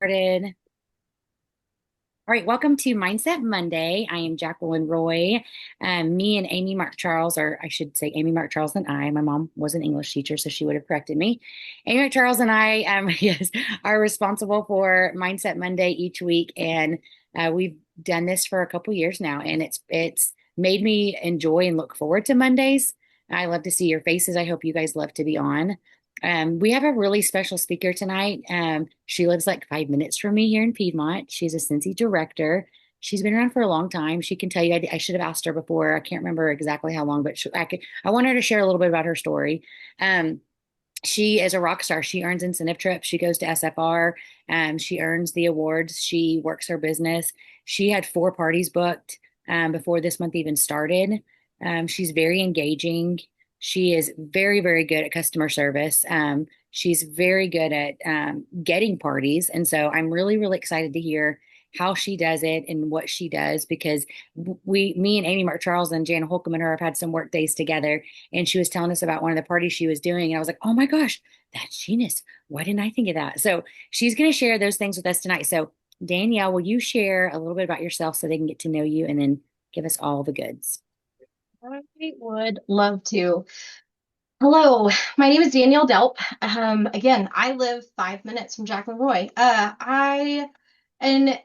Started. All right, welcome to Mindset Monday. I am Jacqueline Roy. Me and Amy Mark Charles, or I should say Amy Mark Charles and I. My mom was an English teacher, so she would have corrected me. Amy Mark Charles and I, yes, are responsible for Mindset Monday each week, and we've done this for a couple years now, and it's made me enjoy and look forward to Mondays. I love to see your faces. I hope you guys love to be on. We have a really special speaker tonight. She lives like 5 minutes from me here in Piedmont. She's a Scentsy director. She's been around for a long time. She can tell you. I should have asked her before. I can't remember exactly how long, but I want her to share a little bit about her story. Um, she is a rock star. She earns incentive trips. She goes to SFR. She earns the awards. She works her business. She had 4 parties booked before this month even started. She's very engaging. She is very, very good at customer service. She's very good at getting parties. And so I'm really, really excited to hear how she does it and what she does because me and Amy Mark Charles and Jana Holcomb and her have had some work days together. And she was telling us about one of the parties she was doing. And I was like, oh my gosh, that's genius. Why didn't I think of that? So she's going to share those things with us tonight. So Danielle, will you share a little bit about yourself so they can get to know you and then give us all the goods? I would love to. Hello, my name is Danielle Delp. Again, I live 5 minutes from Jacqueline Roy. And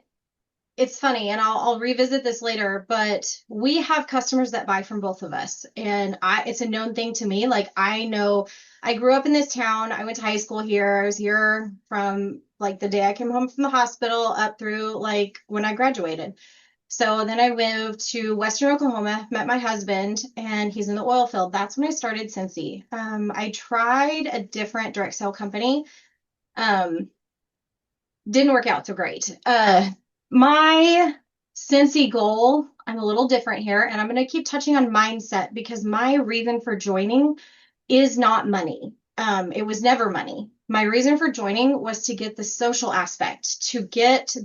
it's funny, and I'll revisit this later, but we have customers that buy from both of us, and it's a known thing to me. Like I know, I grew up in this town. I went to high school here. I was here from like the day I came home from the hospital up through like when I graduated. So then I moved to Western Oklahoma, met my husband, and he's in the oil field. That's when I started Scentsy. I tried a different direct sale company. Um, didn't work out so great. My Scentsy goal, I'm a little different here, and I'm going to keep touching on mindset because my reason for joining is not money. It was never money. My reason for joining was to get the social aspect, to get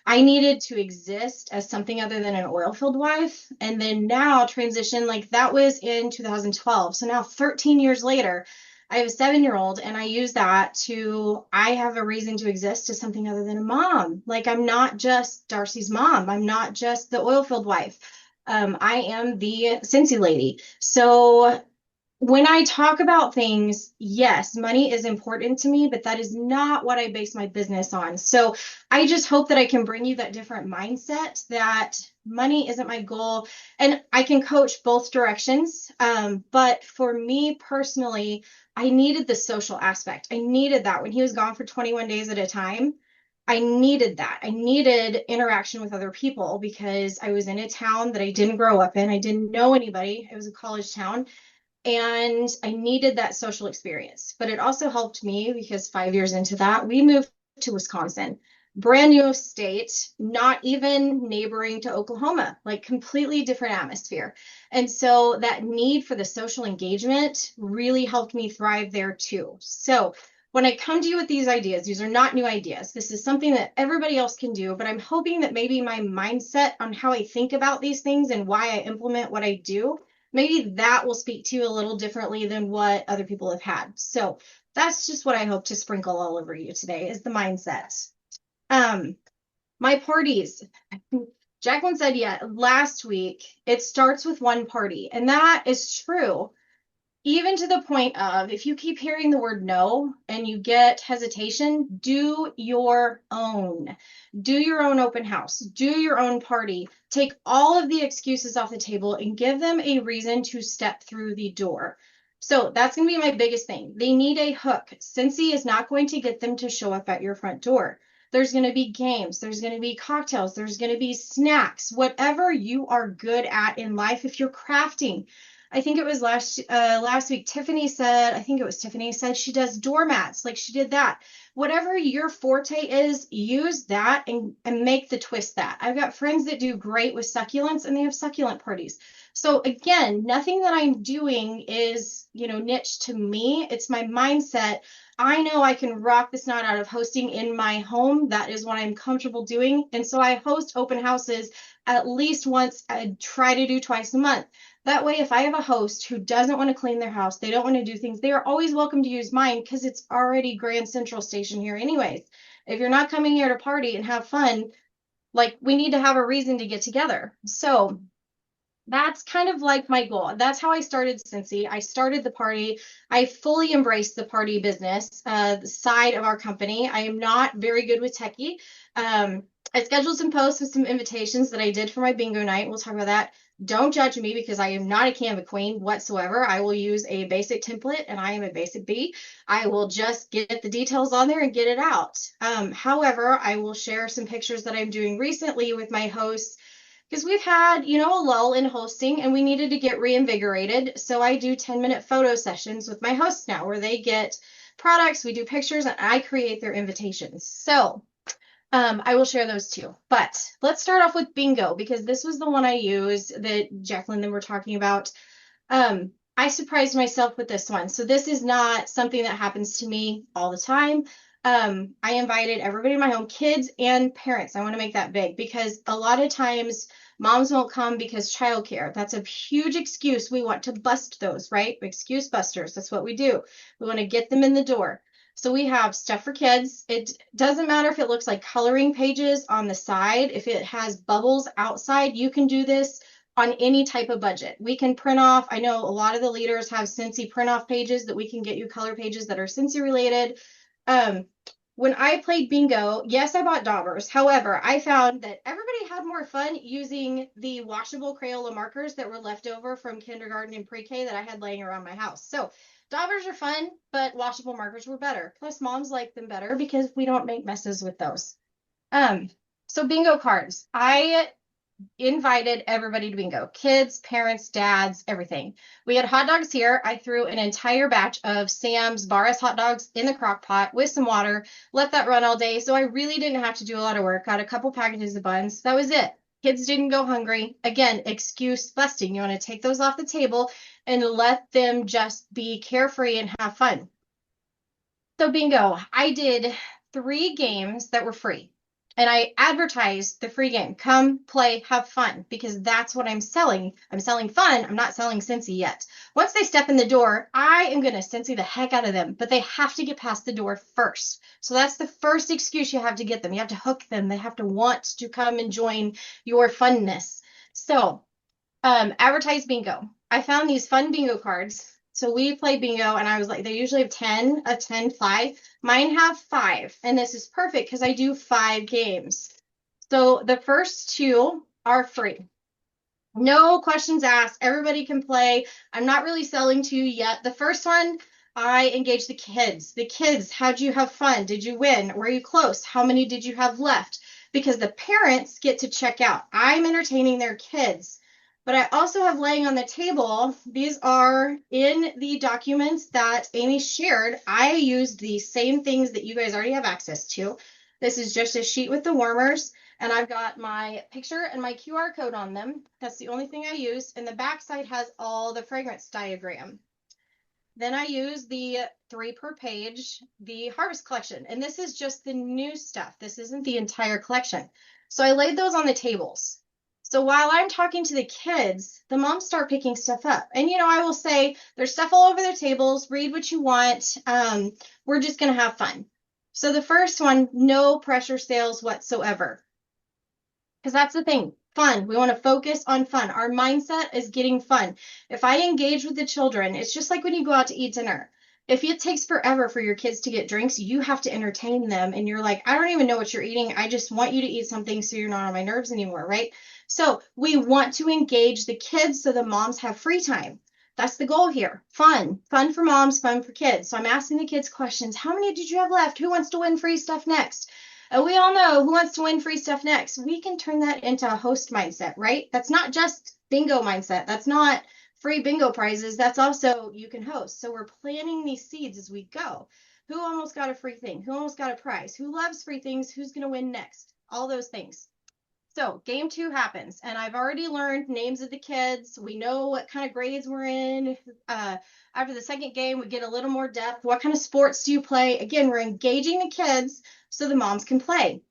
I needed to exist as something other than an oil field wife. And then now transition, like that was in 2012. So now 13 years later, I have a 7-year-old and I use that I have a reason to exist as something other than a mom. Like I'm not just Darcy's mom. I'm not just the oil field wife. I am the Scentsy lady. So when I talk about things, yes, money is important to me, but that is not what I base my business on. So I just hope that I can bring you that different mindset that money isn't my goal. And I can coach both directions. But for me personally, I needed the social aspect. I needed that when he was gone for 21 days at a time. I needed that. I needed interaction with other people because I was in a town that I didn't grow up in. I didn't know anybody. It was a college town and I needed that social experience. But it also helped me because 5 years into that, we moved to Wisconsin, brand new state, not even neighboring to Oklahoma, like completely different atmosphere. And so that need for the social engagement really helped me thrive there too. So when I come to you with these ideas, these are not new ideas. This is something that everybody else can do, but I'm hoping that maybe my mindset on how I think about these things and why I implement what I do, maybe that will speak to you a little differently than what other people have had. So that's just what I hope to sprinkle all over you today is the mindset. Um, my parties. Jacqueline said, yeah, last week it starts with one party, and that is true. Even to the point of if you keep hearing the word no and you get hesitation, do your own. Do your own open house. Do your own party. Take all of the excuses off the table and give them a reason to step through the door. So that's going to be my biggest thing. They need a hook. Scentsy is not going to get them to show up at your front door. There's going to be games. There's going to be cocktails. There's going to be snacks. Whatever you are good at in life, if you're crafting, I think it was last week, I think it was Tiffany said she does doormats, like she did that. Whatever your forte is, use that and make the twist that. I've got friends that do great with succulents and they have succulent parties. So again, nothing that I'm doing is, niche to me. It's my mindset. I know I can rock this knot out of hosting in my home. That is what I'm comfortable doing. And so I host open houses at least once. I try to do twice a month. That way, if I have a host who doesn't want to clean their house, they don't want to do things, they are always welcome to use mine because it's already Grand Central Station here anyways. If you're not coming here to party and have fun, like we need to have a reason to get together. So that's kind of like my goal. That's how I started Scentsy. I started the party. I fully embraced the party business side of our company. I am not very good with techie. I scheduled some posts with some invitations that I did for my bingo night. We'll talk about that. Don't judge me because I am not a Canva queen whatsoever. I will use a basic template and I am a basic bee. I will just get the details on there and get it out. However, I will share some pictures that I'm doing recently with my hosts because we've had, a lull in hosting and we needed to get reinvigorated. So I do 10-minute photo sessions with my hosts now where they get products, we do pictures, and I create their invitations. So I will share those too. But let's start off with bingo because this was the one I used that Jacqueline and then we're talking about. I surprised myself with this one. So this is not something that happens to me all the time. I invited everybody in my home, kids and parents. I want to make that big because a lot of times moms won't come because childcare. That's a huge excuse. We want to bust those, right? Excuse busters. That's what we do. We want to get them in the door. So we have stuff for kids. It doesn't matter if it looks like coloring pages on the side, if it has bubbles outside, you can do this on any type of budget. We can print off, I know a lot of the leaders have Scentsy print off pages that we can get you color pages that are Scentsy related. Um, when I played bingo, yes, I bought daubers. However, I found that everybody had more fun using the washable Crayola markers that were left over from kindergarten and pre-K that I had laying around my house. So daubers are fun, but washable markers were better. Plus, moms like them better because we don't make messes with those. Um, so bingo cards. I invited everybody to bingo, kids, parents, dads, everything. We had hot dogs here. I threw an entire batch of Sam's Bar S hot dogs in the crock pot with some water, let that run all day. So I really didn't have to do a lot of work. Got a couple packages of buns. That was it. Kids didn't go hungry. Again, excuse busting. You want to take those off the table and let them just be carefree and have fun. So bingo, I did 3 games that were free. And I advertised the free game. Come, play, have fun, because that's what I'm selling. I'm selling fun. I'm not selling Scentsy yet. Once they step in the door, I am going to Scentsy the heck out of them, but they have to get past the door first. So that's the first excuse you have to get them. You have to hook them. They have to want to come and join your funness. So advertise bingo. I found these fun bingo cards. So we play bingo, and I was like, they usually have 10, a 10 fly. Mine have 5, and this is perfect because I do 5 games. So the first 2 are free. No questions asked. Everybody can play. I'm not really selling to you yet. The first one, I engage the kids. The kids, how'd you have fun? Did you win? Were you close? How many did you have left? Because the parents get to check out. I'm entertaining their kids. But I also have laying on the table, these are in the documents that Amy shared. I used the same things that you guys already have access to. This is just a sheet with the warmers, and I've got my picture and my QR code on them. That's the only thing I use. And the back side has all the fragrance diagram. Then I use the 3 per page, the Harvest collection. And this is just the new stuff. This isn't the entire collection. So I laid those on the tables. So while I'm talking to the kids, the moms start picking stuff up. And, I will say there's stuff all over their tables. Read what you want. We're just going to have fun. So the first one, no pressure sales whatsoever. Because that's the thing. Fun. We want to focus on fun. Our mindset is getting fun. If I engage with the children, it's just like when you go out to eat dinner. If it takes forever for your kids to get drinks, you have to entertain them. And you're like, I don't even know what you're eating. I just want you to eat something so you're not on my nerves anymore, right? So we want to engage the kids so the moms have free time. That's the goal here. Fun. Fun for moms, fun for kids. So I'm asking the kids questions. How many did you have left? Who wants to win free stuff next? We all know who wants to win free stuff next. We can turn that into a host mindset, right? That's not just bingo mindset. That's not free bingo prizes. That's also you can host. So we're planting these seeds as we go. Who almost got a free thing? Who almost got a prize? Who loves free things? Who's going to win next? All those things. So game 2 happens, and I've already learned names of the kids. We know what kind of grades we're in. After the second game, we get a little more depth. What kind of sports do you play? Again, we're engaging the kids so the moms can play.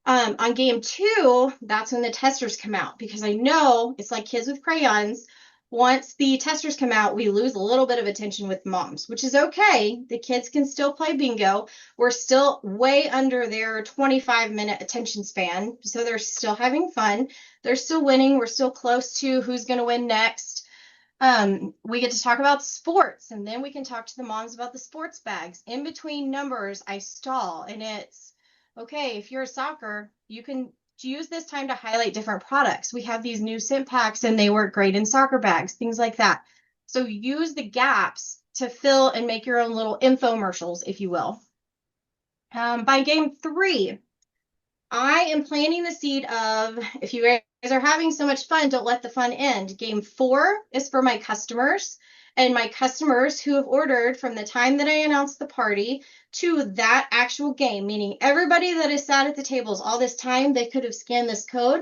On game 2, that's when the testers come out because I know it's like kids with crayons. Once the testers come out, we lose a little bit of attention with moms, which is okay. The kids can still play bingo. We're still way under their 25-minute attention span, so they're still having fun. They're still winning. We're still close to who's going to win next. We get to talk about sports, and then we can talk to the moms about the sports bags. In between numbers, I stall, and it's okay. If you're a soccer, you can use this time to highlight different products. We have these new scent packs, and they work great in soccer bags, things like that. So use the gaps to fill and make your own little infomercials, if you will. By game 3, I am planting the seed of, if you guys are having so much fun, don't let the fun end. Game 4 is for my customers, and my customers who have ordered from the time that I announced the party to that actual game, meaning everybody that has sat at the tables all this time, they could have scanned this code,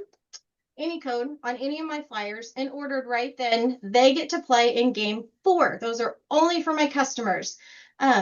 any code on any of my flyers, and ordered right then. They get to play in game 4. Those are only for my customers.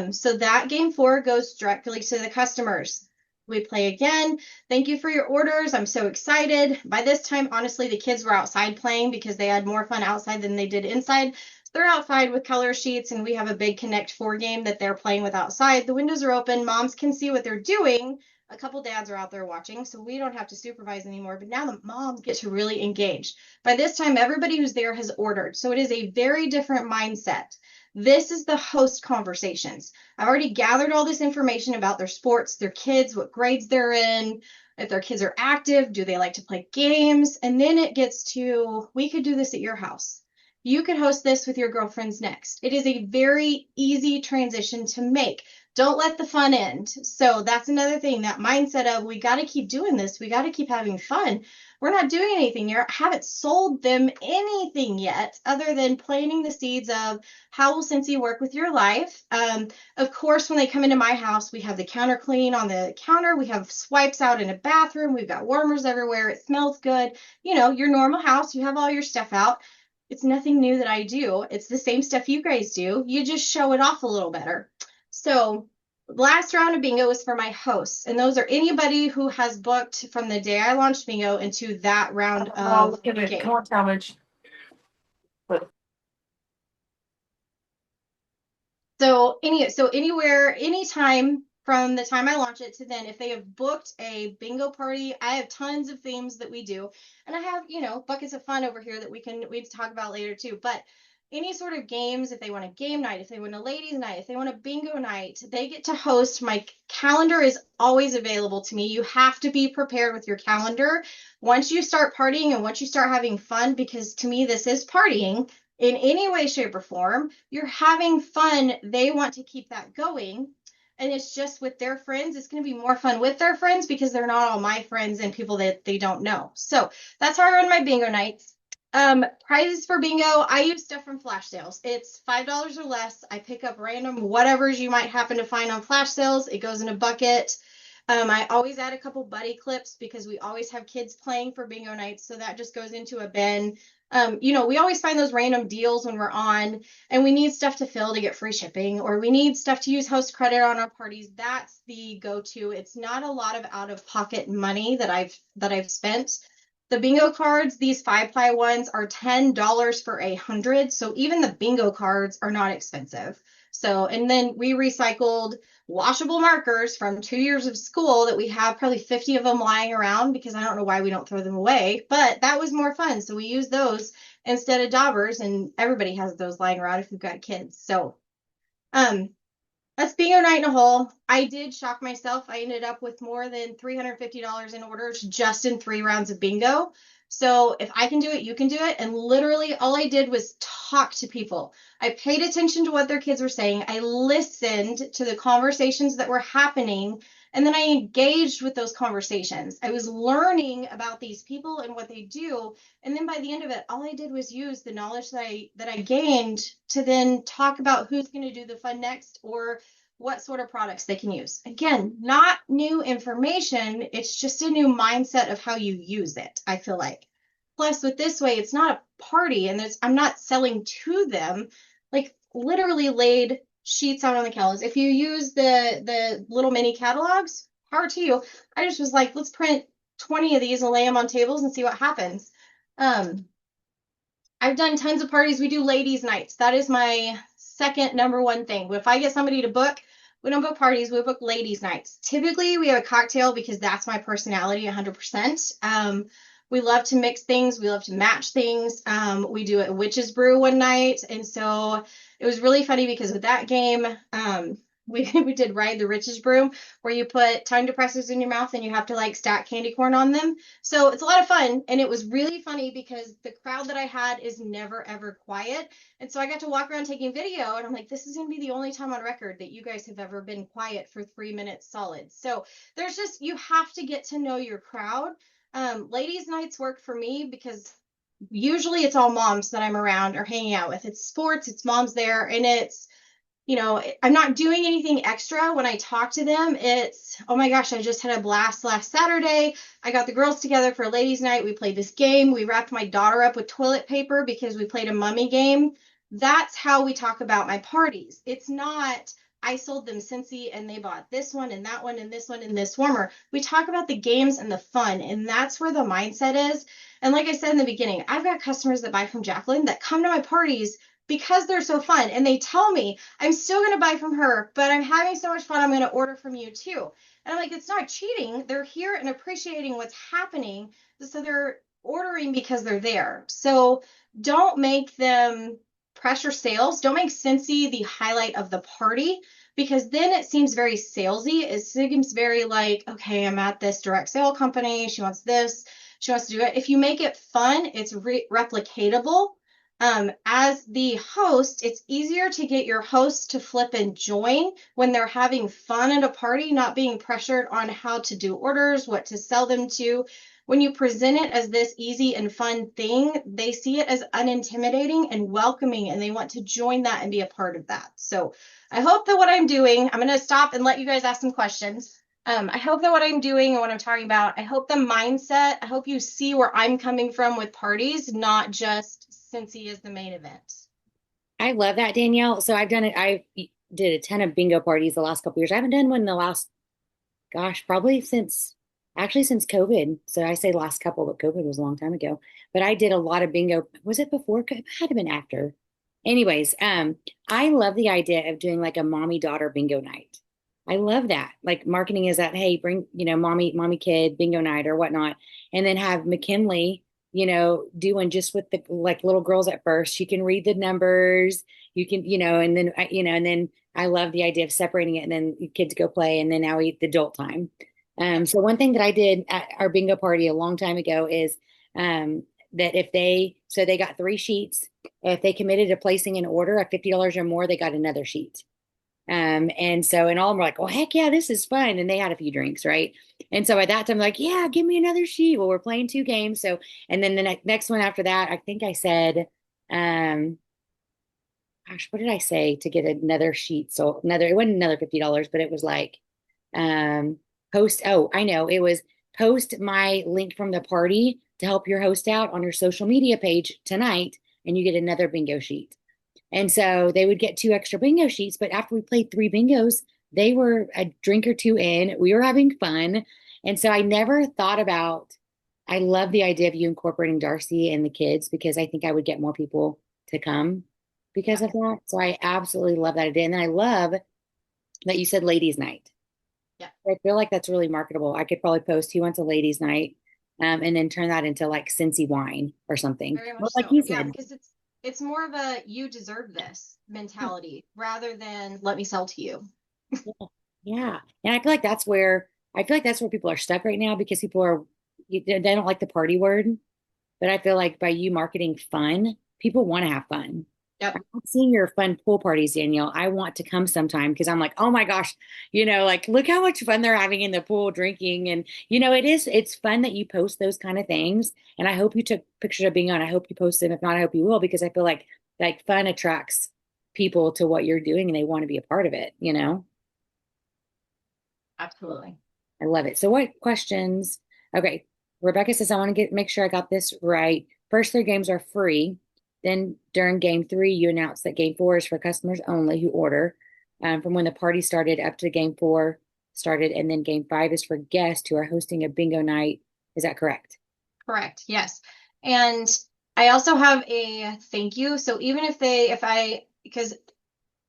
So that game 4 goes directly to the customers. We play again. Thank you for your orders. I'm so excited. By this time, honestly, the kids were outside playing because they had more fun outside than they did inside. They're outside with color sheets, and we have a big Connect 4 game that they're playing with outside. The windows are open. Moms can see what they're doing. A couple dads are out there watching, so we don't have to supervise anymore. But now the moms get to really engage. By this time, everybody who's there has ordered. So it is a very different mindset. This is the host conversations. I've already gathered all this information about their sports, their kids, what grades they're in, if their kids are active, do they like to play games? And then it gets to, we could do this at your house. You could host this with your girlfriends next. It is a very easy transition to make. Don't let the fun end. So that's another thing, that mindset of we got to keep doing this. We got to keep having fun. We're not doing anything here. I haven't sold them anything yet other than planting the seeds of how will Scentsy work with your life. Of course, when they come into my house, we have the counter clean on the counter. We have swipes out in a bathroom. We've got warmers everywhere. It smells good. You know, your normal house, you have all your stuff out. It's nothing new that I do. It's the same stuff you guys do. You just show it off a little better. So last round of bingo is for my hosts, and those are anybody who has booked from the day I launched bingo into that round of Look at it. game. Come on, Talmadge. So anywhere, anytime from the time I launch it to then, if they have booked a bingo party, I have tons of themes that we do, and I have, you know, buckets of fun over here that we talk about later too. But any sort of games, if they want a game night, if they want a ladies night, if they want a bingo night, they get to host. My calendar is always available to me. You have to be prepared with your calendar once you start partying and once you start having fun, because to me this is partying in any way, shape, or form. You're having fun. They want to keep that going. And it's just with their friends. It's going to be more fun with their friends because they're not all my friends and people that they don't know. So that's how I run my bingo nights. Prizes for bingo, I use stuff from flash sales. It's $5 or less. I pick up random whatevers you might happen to find on flash sales. It goes in a bucket. I always add a couple buddy clips because we always have kids playing for bingo nights. So that just goes into a bin. You know, we always find those random deals when we're on and we need stuff to fill to get free shipping, or we need stuff to use host credit on our parties. That's the go-to. It's not a lot of out-of-pocket money that I've spent. The bingo cards, these 5-ply ones, are $10 for 100. So even the bingo cards are not expensive. So, and then we recycled washable markers from 2 years of school that we have probably 50 of them lying around because I don't know why we don't throw them away, but that was more fun. So we use those instead of daubers, and everybody has those lying around if you've got kids. So, that's bingo night in a whole. I did shock myself. I ended up with more than $350 in orders just in 3 rounds of bingo. So if I can do it, you can do it. And literally all I did was talk to people. I paid attention to what their kids were saying. I listened to the conversations that were happening, and then I engaged with those conversations. I was learning about these people and what they do. And then by the end of it, all I did was use the knowledge that I gained to then talk about who's going to do the fun next or what sort of products they can use. Again, not new information. It's just a new mindset of how you use it, I feel like. Plus, with this way, it's not a party and I'm not selling to them. Like literally laid sheets out on the calendars. If you use the little mini catalogs, power to you. I just was like, let's print 20 of these and lay them on tables and see what happens. I've done tons of parties. We do ladies' nights. That is my second number one thing. If I get somebody to book, we don't book parties, we book ladies' nights. Typically, we have a cocktail because that's my personality 100%. We love to mix things, we love to match things. We do a witch's brew one night. And so it was really funny because with that game, we did Ride the Witch's Brew, where you put tongue depressors in your mouth and you have to like stack candy corn on them. So it's a lot of fun. And it was really funny because the crowd that I had is never, ever quiet. And so I got to walk around taking video, and I'm like, this is going to be the only time on record that you guys have ever been quiet for 3 minutes solid. So there's just, you have to get to know your crowd. Ladies' nights work for me because usually it's all moms that I'm around or hanging out with. It's sports, it's moms there, and it's, I'm not doing anything extra when I talk to them. It's, oh my gosh, I just had a blast last Saturday. I got the girls together for a ladies' night. We played this game. We wrapped my daughter up with toilet paper because we played a mummy game. That's how we talk about my parties. It's not, I sold them Scentsy and they bought this one and that one and this one and this warmer. We talk about the games and the fun, and that's where the mindset is. And like I said in the beginning, I've got customers that buy from Jacqueline that come to my parties because they're so fun. And they tell me, I'm still going to buy from her, but I'm having so much fun, I'm going to order from you too. And I'm like, it's not cheating. They're here and appreciating what's happening. So they're ordering because they're there. So don't make them pressure sales. Don't make Scentsy the highlight of the party, because then it seems very salesy. It seems very like, okay, I'm at this direct sale company. She wants this. She wants to do it. If you make it fun, it's replicatable. As the host, it's easier to get your host to flip and join when they're having fun at a party, not being pressured on how to do orders, what to sell them to. When you present it as this easy and fun thing, they see it as unintimidating and welcoming, and they want to join that and be a part of that. So I hope that what I'm doing, I'm going to stop and let you guys ask some questions. I hope that what I'm doing and what I'm talking about, I hope the mindset, I hope you see where I'm coming from with parties, not just Scentsy is the main event. I love that, Danielle. So I've done it. I did a ton of bingo parties the last couple years. I haven't done one in the last, gosh, probably since COVID. So I say last couple, but COVID was a long time ago. But I did a lot of bingo. Was it before? It had to have been after. Anyways, I love the idea of doing like a mommy daughter bingo night. I love that. Like marketing is that, hey, bring, mommy kid bingo night or whatnot. And then have McKinley, doing just with the like little girls at first. She can read the numbers. You can, and then I love the idea of separating it and then the kids go play and then now we eat the adult time. So one thing that I did at our bingo party a long time ago is that so they got 3 sheets. If they committed to placing an order of $50 or more, they got another sheet. And all of them were like, well, heck yeah, this is fun. And they had a few drinks, right? And so at that time, like, yeah, give me another sheet. Well, we're playing 2 games. So, and then the next one after that, I think I said, um, gosh, what did I say to get another sheet? So it wasn't another $50, but it was like, um, I know it was post my link from the party to help your host out on your social media page tonight, and you get another bingo sheet. And so they would get 2 extra bingo sheets. But after we played 3 bingos, they were a drink or two in. We were having fun. And so I never thought about, I love the idea of you incorporating Darcy and the kids because I think I would get more people to come because Yeah, of that. So I absolutely love that idea. And then I love that you said ladies' night. yeah, I feel like that's really marketable. I could probably post who wants a ladies' night, and then turn that into like Scentsy wine or something. very Well, much like so. you Yeah, said. because it's more of a you deserve this mentality rather than let me sell to you. Yeah. Yeah. And I feel like that's where people are stuck right now because they don't like the party word. But I feel like by you marketing fun, people want to have fun. Yep, I'm not seeing your fun pool parties, Danielle. I want to come sometime because I'm like, oh my gosh, like look how much fun they're having in the pool drinking. And it's fun that you post those kind of things. And I hope you took pictures of being on. I hope you post them. If not, I hope you will because I feel like fun attracts people to what you're doing and they want to be a part of it. absolutely. I love it. So what questions? Okay. Rebecca says, I want to make sure I got this right. First 3 games are free. Then during game 3, you announce that game 4 is for customers only who order from when the party started up to game 4 started. And then game 5 is for guests who are hosting a bingo night. Is that correct? Correct. Yes. And I also have a thank you. So even because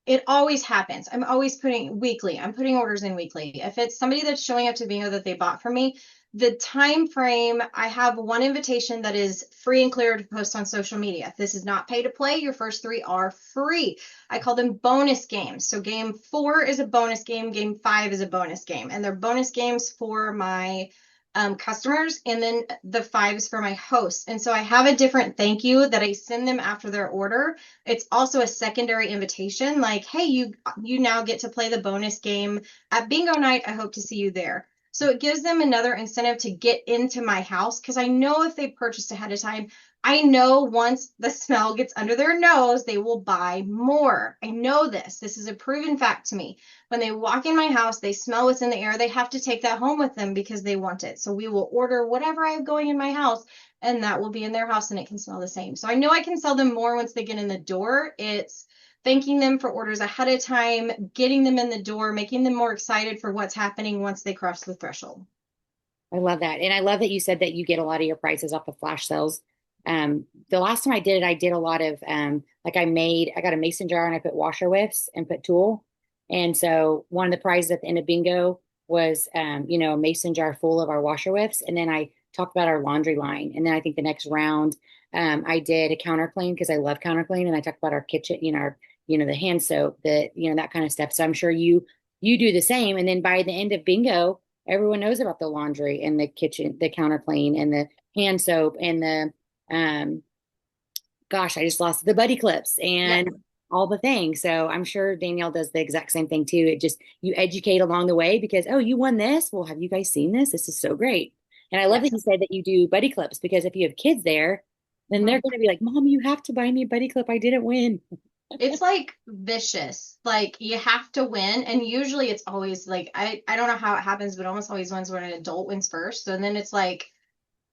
it always happens. I'm always putting weekly. I'm putting orders in weekly. If it's somebody that's showing up to bingo that they bought from me, the time frame, I have one invitation that is free and clear to post on social media. This is not pay to play. Your first three are free. I call them bonus games. So game 4 is a bonus game. Game 5 is a bonus game. And they're bonus games for my customers, and then the 5s for my hosts. And so I have a different thank you that I send them after their order. It's also a secondary invitation, like, hey, you now get to play the bonus game at bingo night. I hope to see you there. So it gives them another incentive to get into my house, because I know if they purchased ahead of time, I know once the smell gets under their nose, they will buy more. I know this. This is a proven fact to me. When they walk in my house, they smell what's in the air. They have to take that home with them because they want it. So we will order whatever I have going in my house, and that will be in their house and it can smell the same. So I know I can sell them more once they get in the door. It's thanking them for orders ahead of time, getting them in the door, making them more excited for what's happening once they cross the threshold. I love that. And I love that you said that you get a lot of your prices off of flash sales. The last time I did it, I did a lot of like I got a mason jar and I put washer whiffs and put tulle. And so one of the prizes at the end of bingo was a mason jar full of our washer whiffs. And then I talked about our laundry line. And then I think the next round, I did a counter clean because I love counter clean. And I talked about our kitchen, the hand soap, that kind of stuff. So I'm sure you do the same. And then by the end of bingo, everyone knows about the laundry and the kitchen, the counter clean and the hand soap and the um gosh, I just lost the buddy clips Yep. and all the things. So I'm sure Danielle does the exact same thing too. It just you educate along the way because oh, you won this. Well, have you guys seen this? This is so great. And I love that Yes. you said that you do buddy clips because if you have kids there, then they're Mhm. going to be like, Mom, you have to buy me a buddy clip. I didn't win. It's like vicious. Like you have to win. And usually it's always like I don't know how it happens, but almost always wins when an adult wins first. And then it's like,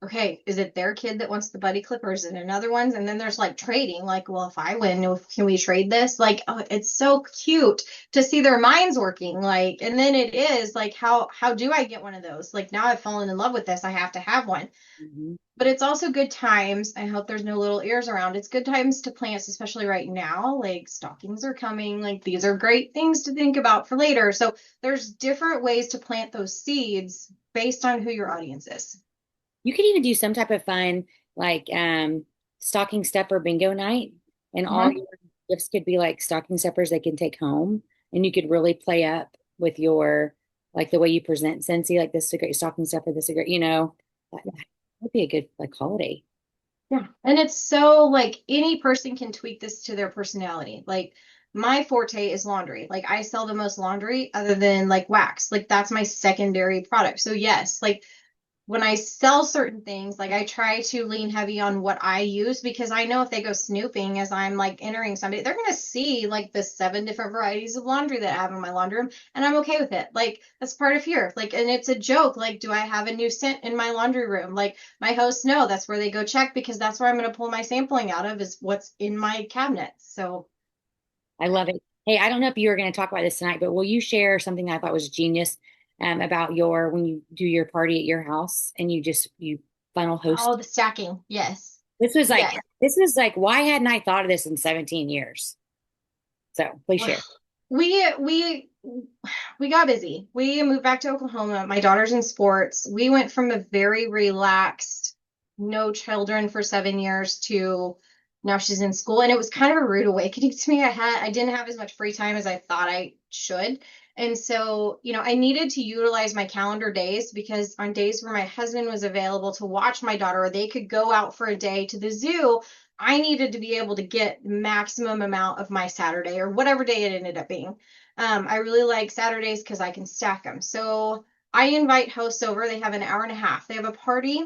okay, is it their kid that wants the buddy clip or is it another one's? And then there's like trading, like, well, if I win, can we trade this? Like, oh, it's so cute to see their minds working. Like, and then it is like, how do I get one of those? Like now I've fallen in love with this. I have to have one. Mhm. But it's also good times. I hope there's no little ears around. It's good times to plant, especially right now. Like stockings are coming. Like these are great things to think about for later. So there's different ways to plant those seeds based on who your audience is. You could even do some type of fun like stocking stuffer bingo night, and all Mhm. your gifts could be like stocking stuffers they can take home, and you could really play up with your like the way you present Scentsy, like this is a great stocking stuffer, this is a great, that would be a good like holiday. Yeah. And it's so like any person can tweak this to their personality. Like my forte is laundry. Like I sell the most laundry other than like wax. Like that's my secondary product. So yes, like when I sell certain things, like I try to lean heavy on what I use because I know if they go snooping as I'm like entering somebody, they're gonna see like the 7 different varieties of laundry that I have in my laundry room, and I'm okay with it. Like that's part of here. Like, and it's a joke. Like, do I have a new scent in my laundry room? Like my hosts know that's where they go check because that's where I'm gonna pull my sampling out of is what's in my cabinet. So I love it. Hey, I don't know if you were going to talk about this tonight, but will you share something that I thought was genius about your when you do your party at your house and you funnel oh, host. the stacking, yes, This was like yes. this was like why hadn't I thought of this in 17 years? So please share. We we we got busy. We moved back to Oklahoma. My daughter's in sports. We went from a very relaxed, no children for 7 years to now she's in school. And it was kind of a rude awakening to me. I didn't have as much free time as I thought I should. And so, I needed to utilize my calendar days because on days where my husband was available to watch my daughter or they could go out for a day to the zoo, I needed to be able to get maximum amount of my Saturday or whatever day it ended up being. I really like Saturdays because I can stack them. So I invite hosts over. They have an hour and a half. They have a party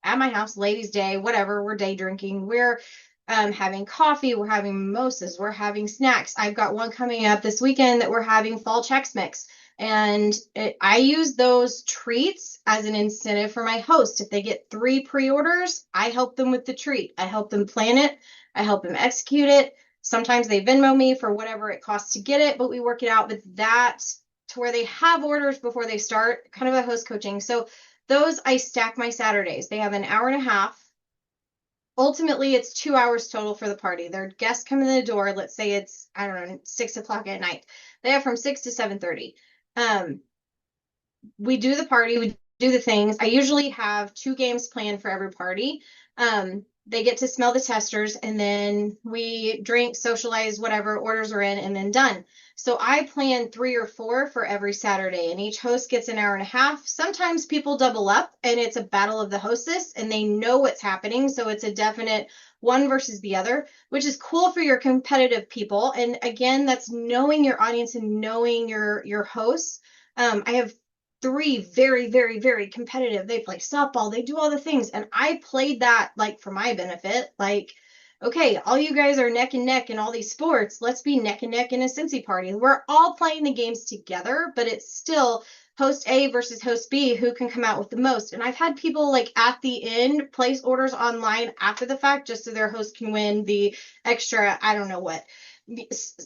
at my house, ladies' day, whatever. We're day drinking. We're having coffee. We're having mimosas. We're having snacks. I've got one coming up this weekend that we're having fall Chex Mix. And I use those treats as an incentive for my host. If they get 3 pre-orders, I help them with the treat. I help them plan it. I help them execute it. Sometimes they Venmo me for whatever it costs to get it, but we work it out. But that to where they have orders before they start, kind of a host coaching. So those I stack my Saturdays. They have an hour and a half. ultimately it's 2 hours total for the party. Their guests come in the door. Let's say it's, I don't know, 6 o'clock at night. They have from 6 to 7:30. Um, we do the party, we do the things. I usually have two games planned for every party. They get to smell the testers, and then we drink, socialize, whatever orders are in, and then done. So I plan three or four for every Saturday, and each host gets an hour and a half. Sometimes people double up, and it's a battle of the hostess, and they know what's happening. So it's a definite one versus the other, which is cool for your competitive people. And again, that's knowing your audience and knowing your hosts. I have three very, very, very competitive. They play softball, they do all the things. And I played that like for my benefit. Like, okay, all you guys are neck and neck in all these sports. Let's be neck and neck in a Scentsy party. We're all playing the games together, but it's still host A versus host B who can come out with the most. And I've had people like at the end place orders online after the fact just so their host can win the extra, I don't know what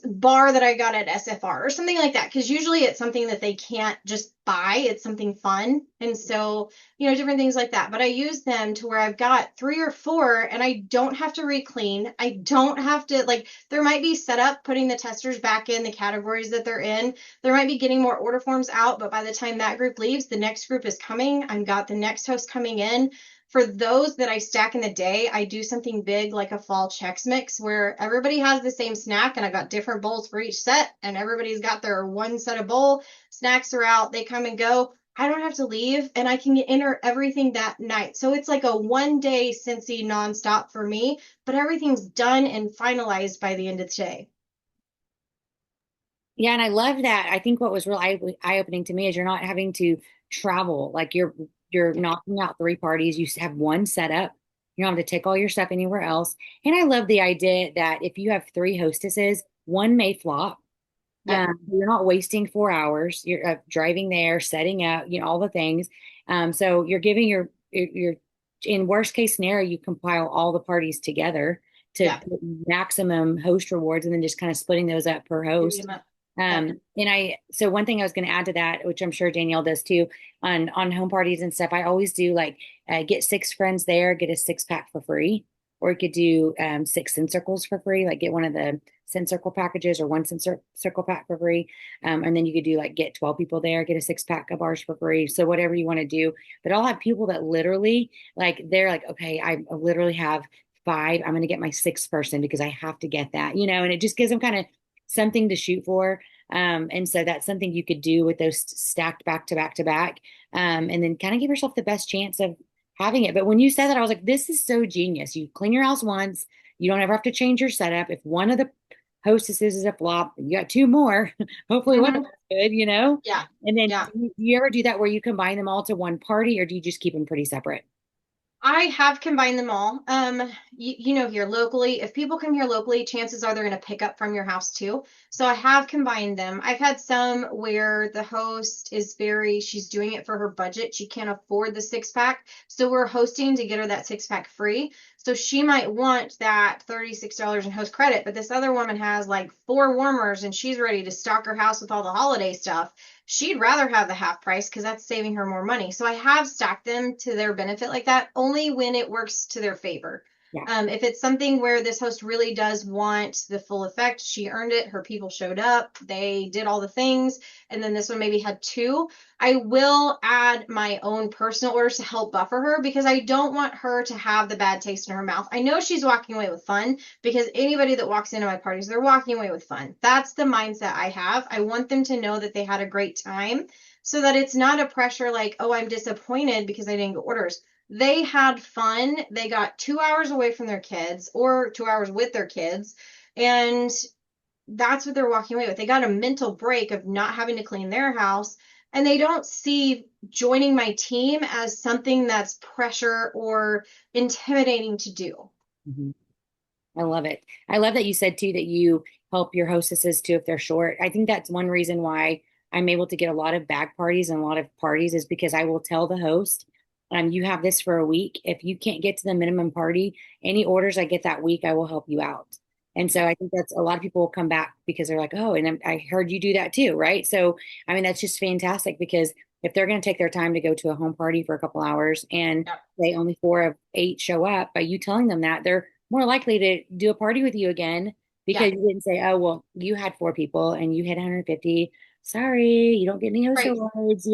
bar that I got at SFR or something like that. Because usually it's something that they can't just buy, it's something fun. And so, different things like that. But I use them to where I've got three or four and I don't have to re-clean. I don't have to, like, there might be setup putting the testers back in the categories that they're in. There might be getting more order forms out, but by the time that group leaves, the next group is coming. I've got the next host coming in. For those that I stack in the day, I do something big like a fall Chex Mix where everybody has the same snack and I've got different bowls for each set and everybody's got their one set of bowl. Snacks are out, they come and go. I don't have to leave and I can enter everything that night. So it's like a 1 day Scentsy nonstop for me, but everything's done and finalized by the end of the day. Yeah, and I love that. I think what was real eye-opening to me is you're not having to travel. Like you're Yeah. knocking out three parties. You have one set up. You don't have to take all your stuff anywhere else. And I love the idea that if you have three hostesses, one may flop. Yep. You're not wasting 4 hours. You're driving there, setting up, all the things. So you're giving your in worst case scenario, you compile all the parties together to Yeah. put maximum host rewards, and then just kind of splitting those up per Divvy host. them up. Yep. So one thing I was going to add to that, which I'm sure Danielle does too, on home parties and stuff, I always do like get six friends there, get a six pack for free, or you could do six scent circles for free, like get one of the scent circle packages or one circle pack for free, and then you could do like get 12 people there, get a six pack of ours for free. So whatever you want to do, but I'll have people that literally like they're like, okay, I literally have five. I'm going to get my sixth person because I have to get that, and it just gives them kind of something to shoot for. And so that's something you could do with those stacked back to back to back, and then kind of give yourself the best chance of having it. But when you said that, I was like, this is so genius. You clean your house once, you don't ever have to change your setup. If one of the hostesses is a flop, you got two more. Hopefully one of Mm-hmm. them's good. Yeah. And then Yeah. do you ever do that where you combine them all to one party, or do you just keep them pretty separate? I have combined them all. Here locally, if people come here locally, chances are they're going to pick up from your house too. So I have combined them. I've had some where the host is she's doing it for her budget. She can't afford the six pack. So we're hosting to get her that six pack free. So she might want that $36 in host credit, but this other woman has like four warmers and she's ready to stock her house with all the holiday stuff. She'd rather have the half price because that's saving her more money. So I have stacked them to their benefit like that only when it works to their favor. Yeah. If it's something where this host really does want the full effect, she earned it, her people showed up, they did all the things, and then this one maybe had two, I will add my own personal orders to help buffer her because I don't want her to have the bad taste in her mouth. I know she's walking away with fun because anybody that walks into my parties, they're walking away with fun. That's the mindset I have. I want them to know that they had a great time so that it's not a pressure like, oh, I'm disappointed because I didn't get orders. They had fun. They got 2 hours away from their kids or 2 hours with their kids. And that's what they're walking away with. They got a mental break of not having to clean their house. And they don't see joining my team as something that's pressure or intimidating to do. Mhm. I love it. I love that you said too that you help your hostesses too if they're short. I think that's one reason why I'm able to get a lot of bag parties and a lot of parties is because I will tell the host, you have this for a week. If you can't get to the minimum party, any orders I get that week, I will help you out. And so Yeah. I think that's a lot of people will come back because they're like, oh, and I heard you do that too, right? So I mean, that's just fantastic because if they're going to take their time to go to a home party for a couple hours and Yep. say only 4 of 8 show up, by you telling them that, they're more likely to do a party with you again Yeah. because you didn't say, oh, well, you had 4 people and you hit 150. Sorry, you don't get any host Right. awards.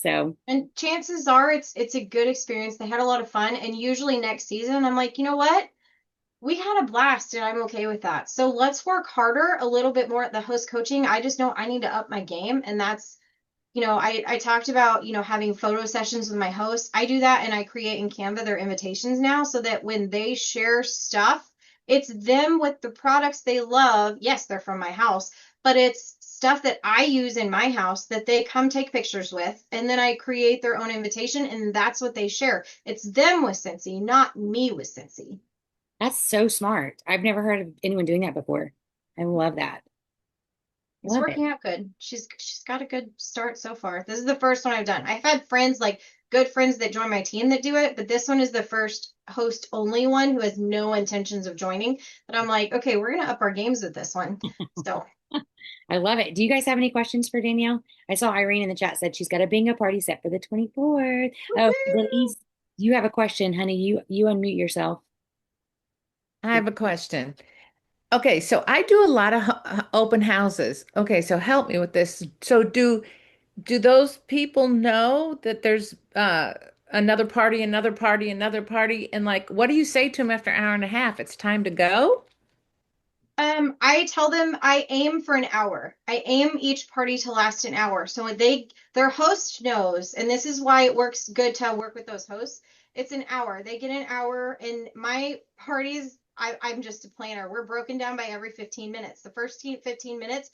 So And chances are it's a good experience. They had a lot of fun. And usually next season, I'm like, you know what? We had a blast and I'm okay with that. So let's work harder a little bit more at the host coaching. I just know I need to up my game. And that's, I talked about, having photo sessions with my hosts. I do that and I create in Canva their invitations now so that when they share stuff, it's them with the products they love. Yes, they're from my house, but it's stuff that I use in my house that they come take pictures with. And then I create their own invitation and that's what they share. It's them with Scentsy, not me with Scentsy. that's so smart. I've never heard of anyone doing that before. I love that. It's Love it. working out good. She's got a good start so far. This is the first one I've done. I've had friends like good friends that join my team that do it, but this one is the first host only one who has no intentions of joining. But I'm like, okay, we're gonna up our games with this one. So I love it. Do you guys have any questions for Danielle? I saw Irene in the chat said she's got a bingo party set for the 24th. Oh, woohoo! Denise, you have a question, honey. You unmute yourself. I have a question. Okay, so I do a lot of open houses. Okay, so help me with this. So do those people know that there's another party, another party, another party, and like, what do you say to them after an hour and a half? It's time to go? I tell them I aim for an hour. I aim each party to last an hour. So when their host knows, and this is why it works good to work with those hosts. It's an hour. They get an hour, and my parties, I'm just a planner. We're broken down by every 15 minutes. The first 15 minutes,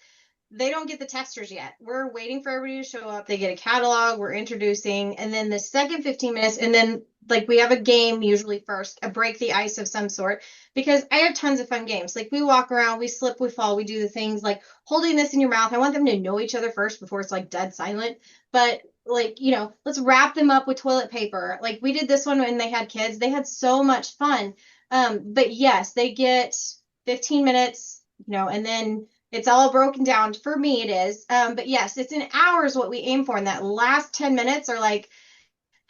they don't get the testers yet. We're waiting for everybody to show up. They get a catalog, we're introducing, and then the second 15 minutes, and then like we have a game usually first, a break the ice of some sort, because I have tons of fun games. Like we walk around, we slip, we fall, we do the things like holding this in your mouth. I want them to know each other first before it's like dead silent. But like, let's wrap them up with toilet paper. Like we did this one when they had kids. They had so much fun. But yes, they get 15 minutes, and then it's all broken down. For me, it is. But yes, it's in hours what we aim for. And that last 10 minutes are like,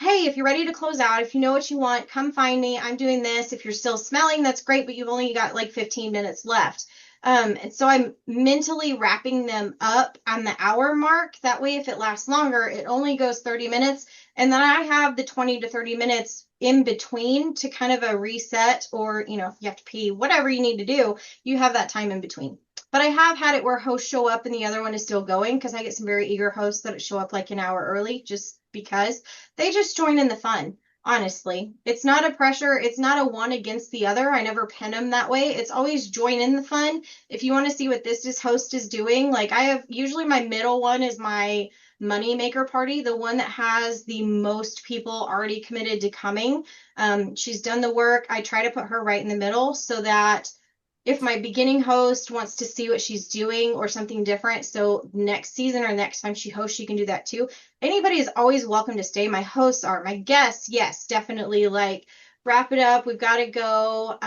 hey, if you're ready to close out, if you know what you want, come find me. I'm doing this. If you're still smelling, that's great, but you've only got like 15 minutes left. And so I'm mentally wrapping them up on the hour mark. That way, if it lasts longer, it only goes 30 minutes. And then I have the 20 to 30 minutes in between to kind of a reset or, if you have to pee, whatever you need to do, you have that time in between. But I have had it where hosts show up and the other one is still going because I get some very eager hosts that show up like an hour early just because they just join in the fun. Honestly, it's not a pressure. It's not a one against the other. I never pen them that way. It's always join in the fun. If you want to see what this host is doing, like I have usually my middle one is my money maker party, the one that has the most people already committed to coming. She's done the work. I try to put her right in the middle so that if my beginning host wants to see what she's doing or something different, so next season or next time she hosts, she can do that too. Anybody is always welcome to stay. My hosts are. My guests, yes, definitely. Like, wrap it up. We've got to go.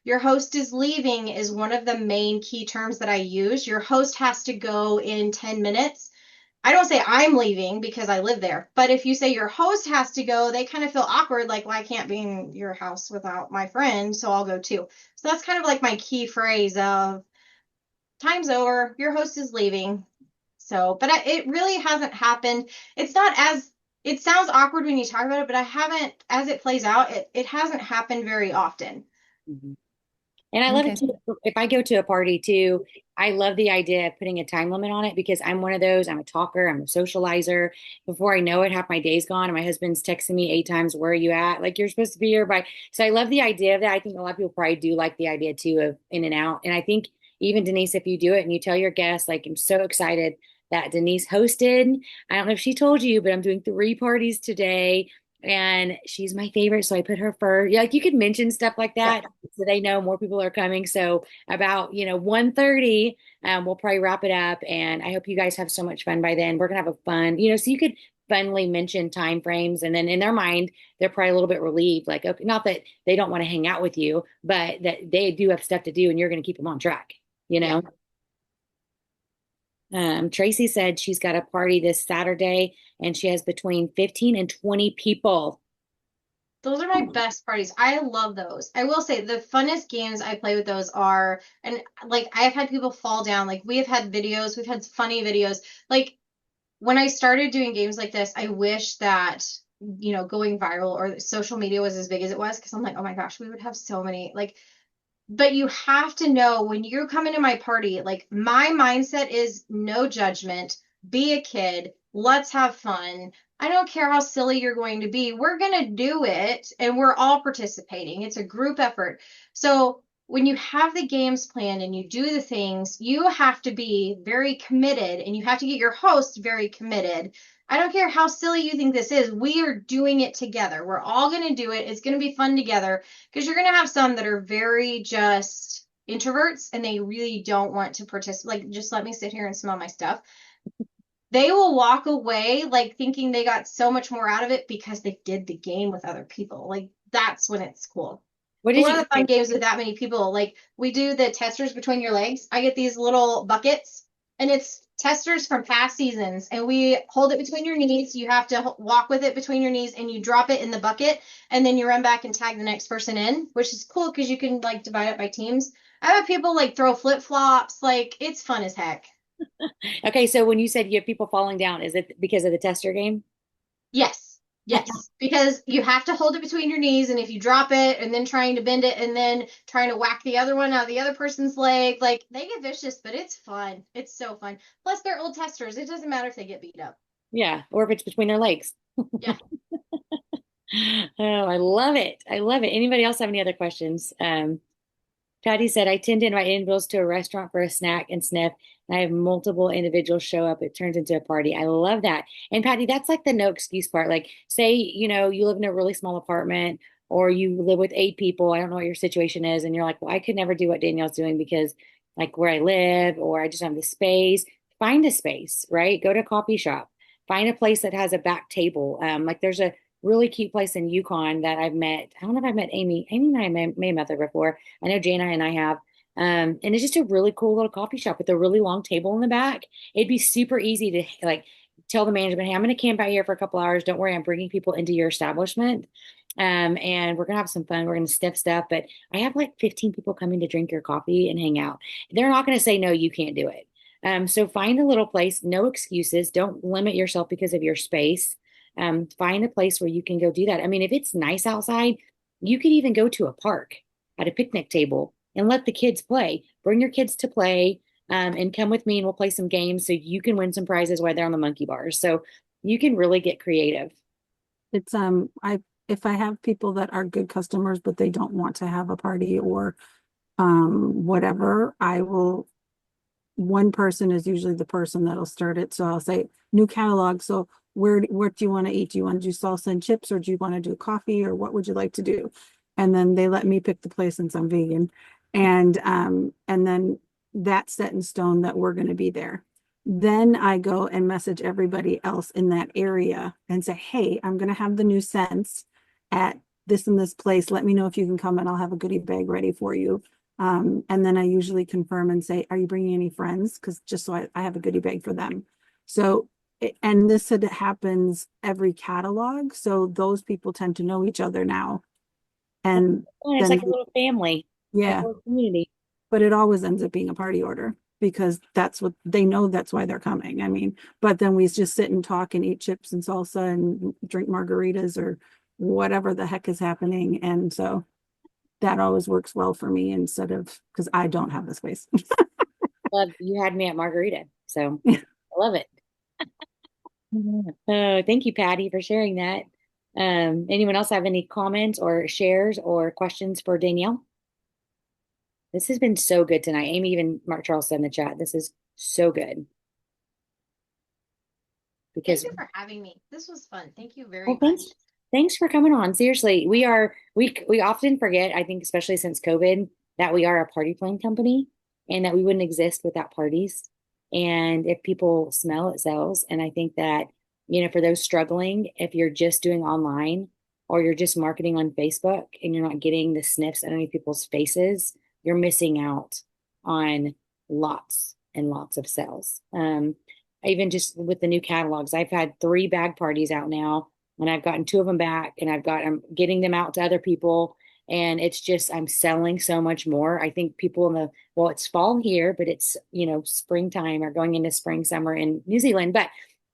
Your host is leaving is one of the main key terms that I use. Your host has to go in 10 minutes. I don't say I'm leaving because I live there, but if you say your host has to go, they kind of feel awkward, like, well, I can't be in your house without my friend, so I'll go too. So that's kind of like my key phrase of time's over, your host is leaving. So, but it really hasn't happened. It's not as, it sounds awkward when you talk about it, but I haven't, as it plays out, it hasn't happened very often. Mhm. And I love it Okay. too. If I go to a party too, I love the idea of putting a time limit on it because I'm one of those. I'm a talker, I'm a socializer. Before I know it, half my day's gone, and my husband's texting me 8 times, "Where are you at?" Like you're supposed to be here by. So I love the idea of that. I think a lot of people probably do like the idea too of in and out. And I think even Denise, if you do it and you tell your guests, like I'm so excited that Denise hosted. I don't know if she told you, but I'm doing 3 parties today and she's my favorite. So I put her first. Yeah, like you could mention stuff like Yeah. that so they know more people are coming. So about 1:30, we'll probably wrap it up. And I hope you guys have so much fun by then. We're gonna have a fun, so you could funnily mention time frames, and then in their mind, they're probably a little bit relieved, like okay, not that they don't want to hang out with you, but that they do have stuff to do, and you're gonna keep them on track. You Yeah. know. Tracy said she's got a party this Saturday and she has between 15 and 20 people. Those are my best parties. I love those. I will say the funnest games I play with those are, and like I have had people fall down. Like we have had videos, we've had funny videos. Like when I started doing games like this, I wish that, going viral or social media was as big as it was because I'm like, oh my gosh, we would have so many. Like, but you have to know when you come into my party, like my mindset is no judgment, be a kid, let's have fun. I don't care how silly you're going to be. We're going to do it and we're all participating. It's a group effort. So when you have the games planned and you do the things, you have to be very committed and you have to get your host very committed. I don't care how silly you think this is. We are doing it together. We're all going to do it. It's going to be fun together because you're going to have some that are very just introverts and they really don't want to participate. Like, just let me sit here and smell my stuff. They will walk away like thinking they got so much more out of it because they did the game with other people. Like, that's when it's cool. What But did one of you the fun games with that many people, like we do the testers between your legs. I get these little buckets and it's testers from past seasons and we hold it between your knees. You have to walk with it between your knees and you drop it in the bucket and then you run back and tag the next person in, which is cool because you can like divide it by teams. I have people like throw flip-flops. Like it's fun as heck. Okay, so when you said you have people falling down, is it because of the tester game? Yes. Yes, because you have to hold it between your knees, and if you drop it and then trying to bend it and then trying to whack the other one out of the other person's leg, like they get vicious, but it's fun. It's so fun. Plus, they're old testers. It doesn't matter if they get beat up. Yeah, or if it's between their legs. Yeah. Oh, I love it. I love it. Anybody else have any other questions? Patty said, I tend to invite individuals to a restaurant for a snack and sniff, and I have multiple individuals show up. It turns into a party. I love that. And Patty, that's like the no excuse part. Like, say, you live in a really small apartment or you live with 8 people. I don't know what your situation is. And you're like, well, I could never do what Danielle's doing because, like, where I live, or I just don't have the space. Find a space, right? Go to a coffee shop. Find a place that has a back table. Like, there's a really cute place in Yukon that I've met. I don't know if I've met Amy. Amy and I may have met there before. I know Jana and I have. And it's just a really cool little coffee shop with a really long table in the back. It'd be super easy to like tell the management, hey, I'm going to camp out here for a couple hours. Don't worry, I'm bringing people into your establishment. And we're going to have some fun. We're going to sniff stuff. But I have like 15 people coming to drink your coffee and hang out. They're not going to say, no, you can't do it. So find a little place, no excuses. Don't limit yourself because of your space. Find a place where you can go do that. I mean, if it's nice outside, you could even go to a park at a picnic table and let the kids play. Bring your kids to play, and come with me and we'll play some games so you can win some prizes while they're on the monkey bars. So you can really get creative. It's I if I have people that are good customers but they don't want to have a party or whatever, I will one person is usually the person that'll start it. So I'll say new catalog. So what do you want to eat? Do you want to do salsa and chips or do you want to do coffee or what would you like to do? And then they let me pick the place since I'm vegan. And then that's set in stone that we're going to be there. Then I go and message everybody else in that area and say, hey, I'm going to have the new scents at this and this place. Let me know if you can come and I'll have a goodie bag ready for you. And then I usually confirm and say, are you bringing any friends? Because just so I have a goodie bag for them. So, and this happens every catalog. So those people tend to know each other now. And It's then, like a little family, like a yeah, little community. but it always ends up being a party order because that's what they know. That's why they're coming. I mean, but then we just sit and talk and eat chips and salsa and drink margaritas or whatever the heck is happening. And so that always works well for me instead of because I don't have the space. Love you had me at Margarita. So I love it. Oh, thank you, Patty, for sharing that. Anyone else have any comments or shares or questions for Danielle? This has been so good tonight. Amy, even Mark Charles said in the chat, this is so good Thank because, you for having me. This was fun. Thank you very well, much. thanks for coming on. Seriously, we often forget, I think, especially since COVID, that we are a party plan company and that we wouldn't exist without parties. And if people smell, it sells. And I think that, for those struggling, if you're just doing online or you're just marketing on Facebook and you're not getting the sniffs underneath people's faces, you're missing out on lots and lots of sales. Even just with the new catalogs, I've had 3 bag parties out now, and I've gotten 2 of them back, and I'm getting them out to other people. And it's just, I'm selling so much more. I think people well, it's fall here, but it's, springtime or going into spring, summer in New Zealand. But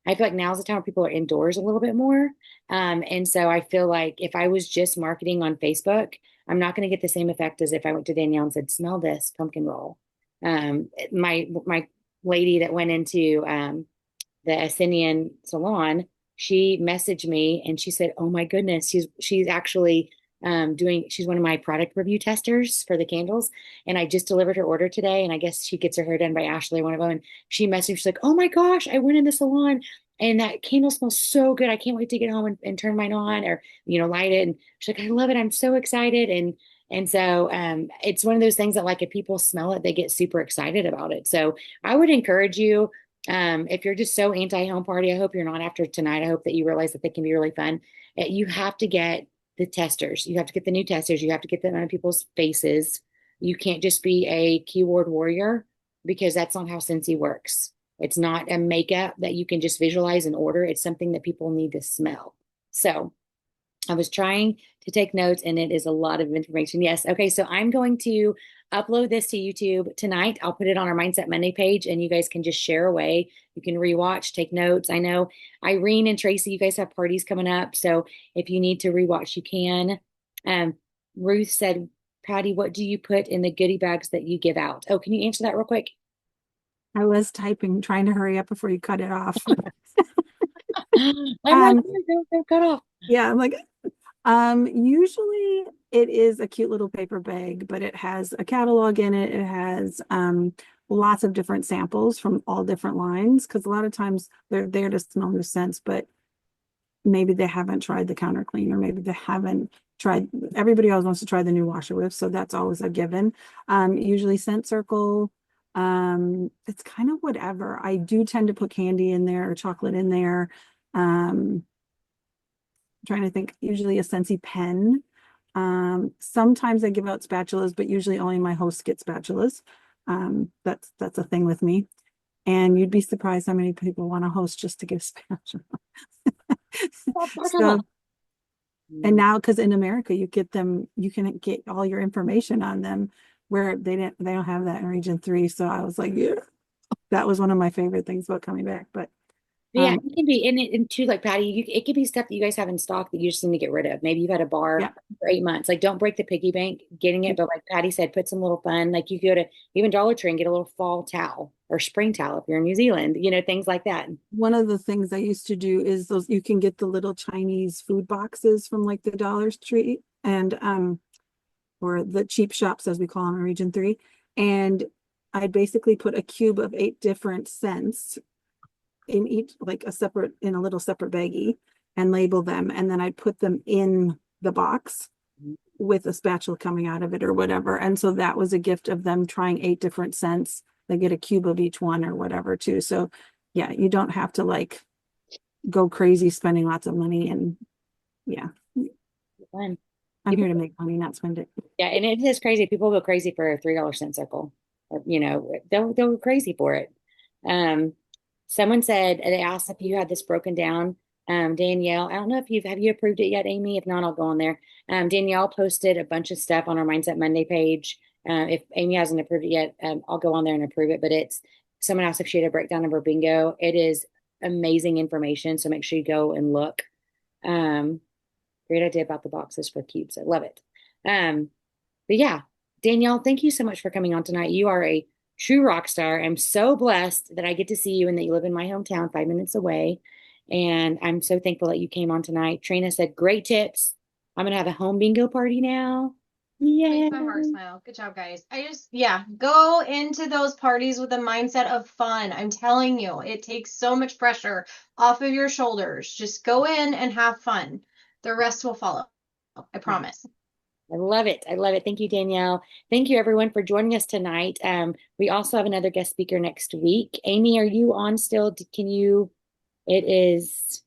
I feel like now's the time where people are indoors a little bit more. And so I feel like if I was just marketing on Facebook, I'm not going to get the same effect as if I went to Danielle and said, smell this pumpkin roll. My lady that went into the Ascenian salon, she messaged me and she said, "Oh my goodness, she's actually she's one of my product review testers for the candles, and I just delivered her order today, and I guess she gets her hair done by Ashley, one of them." And she messaged, she's like, "Oh my gosh, I went in the salon and that candle smells so good. I can't wait to get home and turn mine on or light it." And she's like, "I love it. I'm so excited." And so it's one of those things that like if people smell it, they get super excited about it. So I would encourage you, if you're just so anti-home party, I hope you're not after tonight. I hope that you realize that they can be really fun. You have to get the testers. You have to get the new testers. You have to get them on people's faces. You can't just be a keyword warrior because that's not how Scentsy works. It's not a makeup that you can just visualize and order. It's something that people need to smell. So I was trying to take notes and it is a lot of information. Yes. Okay. So I'm going to upload this to YouTube tonight. I'll put it on our Mindset Monday page and you guys can just share away. You can rewatch, take notes. I know Irene and Tracy, you guys have parties coming up. So if you need to rewatch, you can. Ruth said, Patty, what do you put in the goodie bags that you give out? Oh, can you answer that real quick? I was typing, trying to hurry up before you cut it off. I'm right here, don't cut off. Yeah, I'm like, usually it is a cute little paper bag, but it has a catalog in it. It has lots of different samples from all different lines because a lot of times they're there to smell new scents, but maybe they haven't tried the counter clean or maybe they haven't tried. Everybody always wants to try the new washer whiff, so that's always a given. Usually scent circle. It's kind of whatever. I do tend to put candy in there or chocolate in there. Trying to think, usually a Scentsy pen. Sometimes I give out spatulas, but usually only my hosts get spatulas. That's a thing with me. And you'd be surprised how many people want a host just to get a spatula. So, and now because in America you get them, you can get all your information on them where they don't have that in region 3. So I was like, yeah, that was one of my favorite things about coming back. But yeah, it can be and too, like Patty, it could be stuff that you guys have in stock that you just need to get rid of. Maybe you've had a bar yeah. for 8 months. Like, don't break the piggy bank getting it, but like Patty said, put some little fun. Like you go to even Dollar Tree and get a little fall towel or spring towel if you're in New Zealand, things like that. One of the things I used to do is those you can get the little Chinese food boxes from like the Dollar Tree and or the cheap shops as we call them in Region 3. And I'd basically put a cube of 8 different scents in each, like in a little separate baggie and label them. And then I'd put them in the box with a spatula coming out of it or whatever. And so that was a gift of them trying 8 different scents. They get a cube of each one or whatever too. So yeah, you don't have to like go crazy spending lots of money. And yeah, Fun. I'm here to make money, not spend it. Yeah, and it is crazy. People go crazy for a $3 scent circle. Or, they'll go crazy for it. Someone said they asked if you had this broken down. Danielle, I don't know if have you approved it yet, Amy? If not, I'll go on there. Danielle posted a bunch of stuff on our Mindset Monday page. If Amy hasn't approved it yet, I'll go on there and approve it. But someone asked if she had a breakdown of her bingo. It is amazing information. So make sure you go and look. Great idea about the boxes for cubes. I love it. But yeah, Danielle, thank you so much for coming on tonight. You are a true rock star. I'm so blessed that I get to see you and that you live in my hometown 5 minutes away. And I'm so thankful that you came on tonight. Trina said, great tips. I'm going to have a home bingo party now. Yeah. Makes my heart smile. Good job, guys. Go into those parties with a mindset of fun. I'm telling you, it takes so much pressure off of your shoulders. Just go in and have fun. The rest will follow. I promise. I love it. I love it. Thank you, Danielle. Thank you, everyone, for joining us tonight. We also have another guest speaker next week. Amy, are you on still? It is.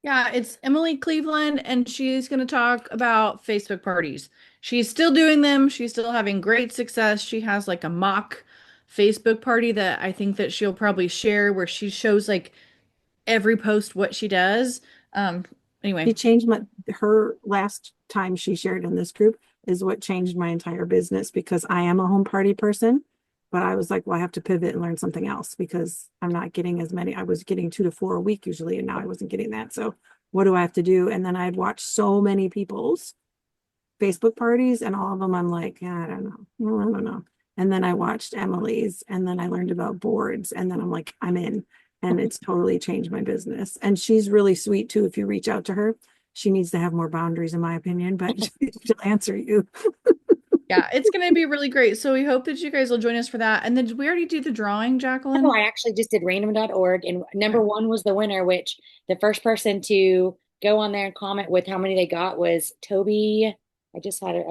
Yeah, it's Emily Cleveland, and she's going to talk about Facebook parties. She's still doing them. She's still having great success. She has like a mock Facebook party that I think that she'll probably share where she shows like every post what she does. Um, She anyway, changed her last time she shared in this group is what changed my entire business because I am a home party person. But I was like, well, I have to pivot and learn something else because I'm not getting as many. I was getting 2 to 4 a week usually, and now I wasn't getting that. So what do I have to do? And then I'd watched so many people's Facebook parties, and all of them, I'm like, yeah, I don't know. I don't know. And then I watched Emily's, and then I learned about boards, and then I'm like, I'm in. And it's totally changed my business. And she's really sweet too. If you reach out to her, she needs to have more boundaries, in my opinion, but she'll answer you. yeah, it's going to be really great. So we hope that you guys will join us for that. And then did we already do the drawing, No, Jacqueline? I actually just did random.org, and number Okay. one was the winner, which the first person to go on there and comment with how many they got was Toby. I just had it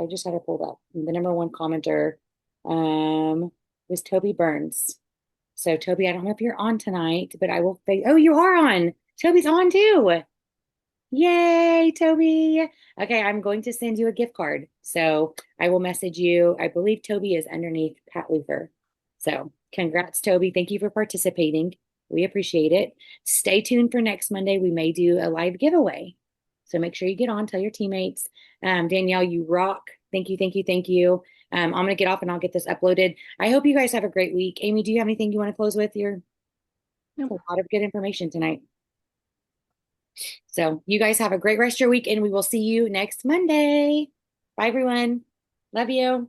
pulled up. The number one commenter was Toby Burns. So Toby, I don't know if you're on tonight, but I will oh, you are on. Toby's on too. Yay, Toby. Okay, I'm going to send you a gift card. So I will message you. I believe Toby is underneath Pat Luther. So congrats, Toby. Thank you for participating. We appreciate it. Stay tuned for next Monday. We may do a live giveaway. So make sure you get on, tell your teammates. Danielle, you rock. Thank you, thank you, thank you. I'm going to get off and I'll get this uploaded. I hope you guys have a great week. Amy, do you have anything you want to close with? You're a Nope. lot of good information tonight. So you guys have a great rest of your week, and we will see you next Monday. Bye, everyone. Love you.